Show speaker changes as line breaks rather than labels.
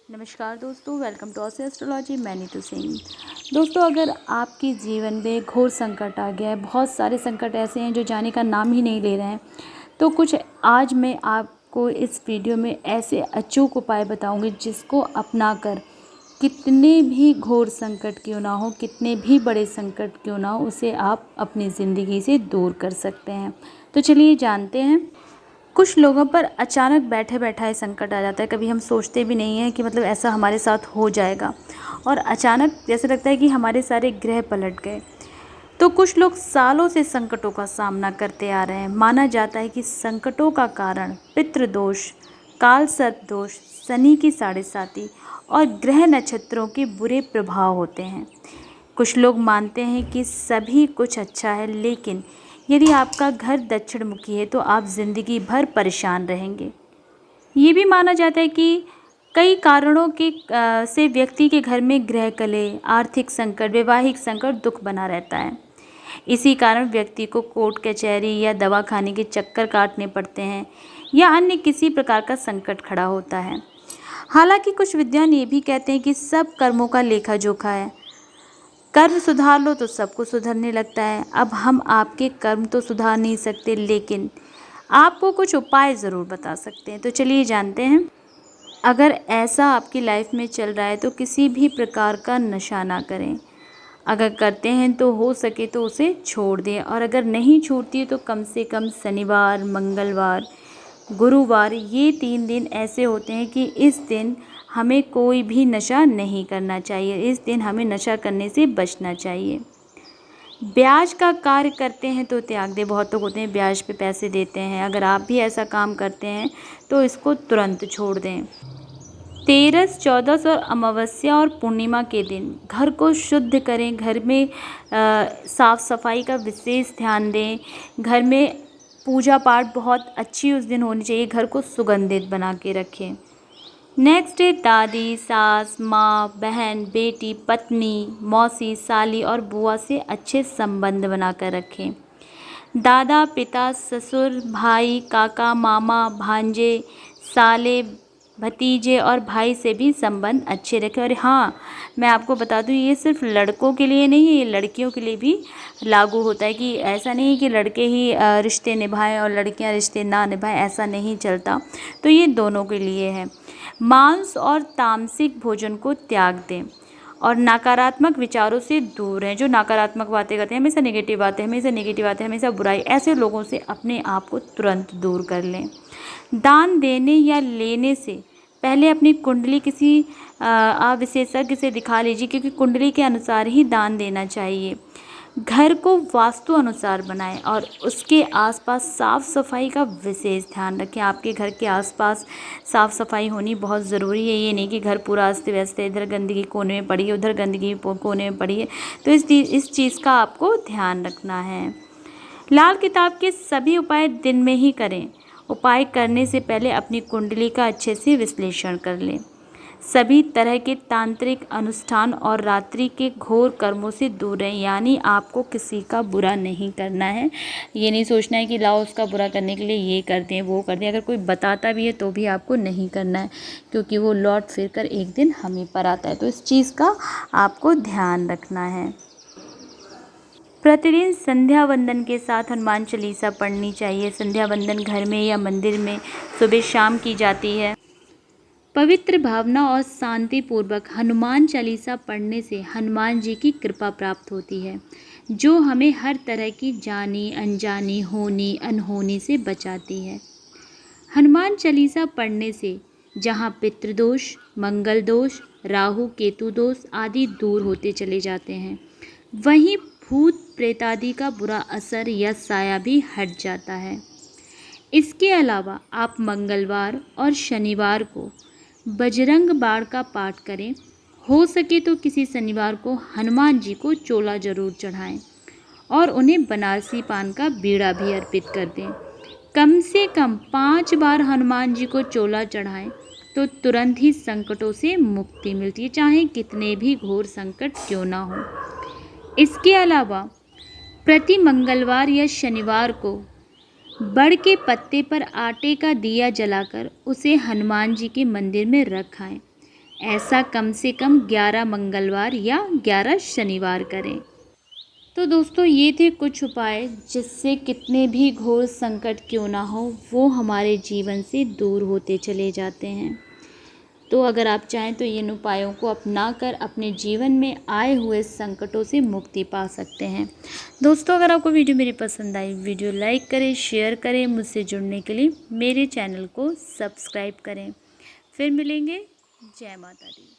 नमस्कार दोस्तों, welcome to Aussie astrology. मैं नीतू सिंह। दोस्तों, अगर आपके जीवन में घोर संकट आ गया है, बहुत सारे संकट ऐसे हैं जो जाने का नाम ही नहीं ले रहे हैं, तो कुछ आज मैं आपको इस वीडियो में ऐसे अचूक उपाय बताऊंगी जिसको अपनाकर कितने भी घोर संकट क्यों ना हो, कितने भी बड़े संकट क्यों ना हो, उसे आप अपनी ज़िंदगी से दूर कर सकते हैं। तो चलिए जानते हैं। कुछ लोगों पर अचानक बैठे बैठाए संकट आ जाता है। कभी हम सोचते भी नहीं हैं कि मतलब ऐसा हमारे साथ हो जाएगा, और अचानक जैसे लगता है कि हमारे सारे ग्रह पलट गए। तो कुछ लोग सालों से संकटों का सामना करते आ रहे हैं। माना जाता है कि संकटों का कारण पितृदोष, काल सर्प दोष, शनि की साढ़े साती और ग्रह नक्षत्रों के बुरे प्रभाव होते हैं। कुछ लोग मानते हैं कि सभी कुछ अच्छा है, लेकिन यदि आपका घर दक्षिण मुखी है तो आप जिंदगी भर परेशान रहेंगे। ये भी माना जाता है कि कई कारणों के से व्यक्ति के घर में ग्रह कलह, आर्थिक संकट, वैवाहिक संकट, दुख बना रहता है। इसी कारण व्यक्ति को कोर्ट कचहरी या दवा खाने के चक्कर काटने पड़ते हैं, या अन्य किसी प्रकार का संकट खड़ा होता है। हालांकि कुछ विद्वान ये भी कहते हैं कि सब कर्मों का लेखा जोखा है। कर्म सुधार लो तो सब कुछ सुधरने लगता है। अब हम आपके कर्म तो सुधार नहीं सकते, लेकिन आपको कुछ उपाय ज़रूर बता सकते हैं। तो चलिए जानते हैं। अगर ऐसा आपकी लाइफ में चल रहा है तो किसी भी प्रकार का नशा ना करें। अगर करते हैं तो हो सके तो उसे छोड़ दें, और अगर नहीं छूटती है तो कम से कम शनिवार, मंगलवार, गुरुवार, ये 3 दिन ऐसे होते हैं कि इस दिन हमें कोई भी नशा नहीं करना चाहिए। इस दिन हमें नशा करने से बचना चाहिए। ब्याज का कार्य करते हैं तो त्याग दें। बहुत लोग होते हैं ब्याज पे पैसे देते हैं। अगर आप भी ऐसा काम करते हैं तो इसको तुरंत छोड़ दें। तेरस, चौदस और अमावस्या और पूर्णिमा के दिन घर को शुद्ध करें। घर में साफ सफाई का विशेष ध्यान दें। घर में पूजा पाठ बहुत अच्छी उस दिन होनी चाहिए। घर को सुगंधित बना के रखें। नेक्स्ट है दादी, सास, माँ, बहन, बेटी, पत्नी, मौसी, साली और बुआ से अच्छे संबंध बनाकर रखें। दादा, पिता, ससुर, भाई, काका, मामा, भांजे, साले, भतीजे और भाई से भी संबंध अच्छे रखें। और हाँ, मैं आपको बता दूं, ये सिर्फ लड़कों के लिए नहीं है, ये लड़कियों के लिए भी लागू होता है। कि ऐसा नहीं है कि लड़के ही रिश्ते निभाएं और लड़कियां रिश्ते ना निभाएं, ऐसा नहीं चलता। तो ये दोनों के लिए है। मांस और तामसिक भोजन को त्याग दें, और नकारात्मक विचारों से दूर रहें। जो नकारात्मक बातें करते हैं, हमेशा नेगेटिव बातें, हमेशा बुराई, ऐसे लोगों से अपने आप को तुरंत दूर कर लें। दान देने या लेने से पहले अपनी कुंडली किसी विशेषज्ञ से दिखा लीजिए, क्योंकि कुंडली के अनुसार ही दान देना चाहिए। घर को वास्तु अनुसार बनाएं और उसके आसपास साफ़ सफाई का विशेष ध्यान रखें। आपके घर के आसपास साफ़ सफाई होनी बहुत ज़रूरी है। ये नहीं कि घर पूरा अस्त व्यस्त है, इधर गंदगी कोने में पड़ी है, उधर गंदगी कोने में पड़ी है। तो इस चीज़ का आपको ध्यान रखना है। लाल किताब के सभी उपाय दिन में ही करें। उपाय करने से पहले अपनी कुंडली का अच्छे से विश्लेषण कर लें। सभी तरह के तांत्रिक अनुष्ठान और रात्रि के घोर कर्मों से दूर रहें। यानी आपको किसी का बुरा नहीं करना है। ये नहीं सोचना है कि लाओ उसका बुरा करने के लिए ये कर दें, वो कर दें। अगर कोई बताता भी है तो भी आपको नहीं करना है, क्योंकि वो लौट फिर कर एक दिन हम ही पर आता है। तो इस चीज़ का आपको ध्यान रखना है। प्रतिदिन संध्या वंदन के साथ हनुमान चालीसा पढ़नी चाहिए। संध्या वंदन घर में या मंदिर में सुबह शाम की जाती है। पवित्र भावना और शांति पूर्वक हनुमान चालीसा पढ़ने से हनुमान जी की कृपा प्राप्त होती है, जो हमें हर तरह की जानी अनजानी, होनी अनहोनी से बचाती है। हनुमान चालीसा पढ़ने से जहाँ पितृदोष, मंगल दोष, राहु केतु दोष आदि दूर होते चले जाते हैं, वहीं भूत प्रेत आदि का बुरा असर या साया भी हट जाता है। इसके अलावा आप मंगलवार और शनिवार को बजरंग बाण का पाठ करें। हो सके तो किसी शनिवार को हनुमान जी को चोला जरूर चढ़ाएं और उन्हें बनारसी पान का बीड़ा भी अर्पित कर दें। कम से कम 5 बार हनुमान जी को चोला चढ़ाएं तो तुरंत ही संकटों से मुक्ति मिलती है, चाहे कितने भी घोर संकट क्यों ना हो। इसके अलावा प्रति मंगलवार या शनिवार को बड़ के पत्ते पर आटे का दिया जलाकर उसे हनुमान जी के मंदिर में रखाएं। ऐसा कम से कम 11 मंगलवार या 11 शनिवार करें। तो दोस्तों ये थे कुछ उपाय जिससे कितने भी घोर संकट क्यों ना हो वो हमारे जीवन से दूर होते चले जाते हैं। तो अगर आप चाहें तो इन उपायों को अपना कर अपने जीवन में आए हुए संकटों से मुक्ति पा सकते हैं। दोस्तों अगर आपको वीडियो मेरी पसंद आई, वीडियो लाइक करें, शेयर करें, मुझसे जुड़ने के लिए मेरे चैनल को सब्सक्राइब करें। फिर मिलेंगे। जय माता दी।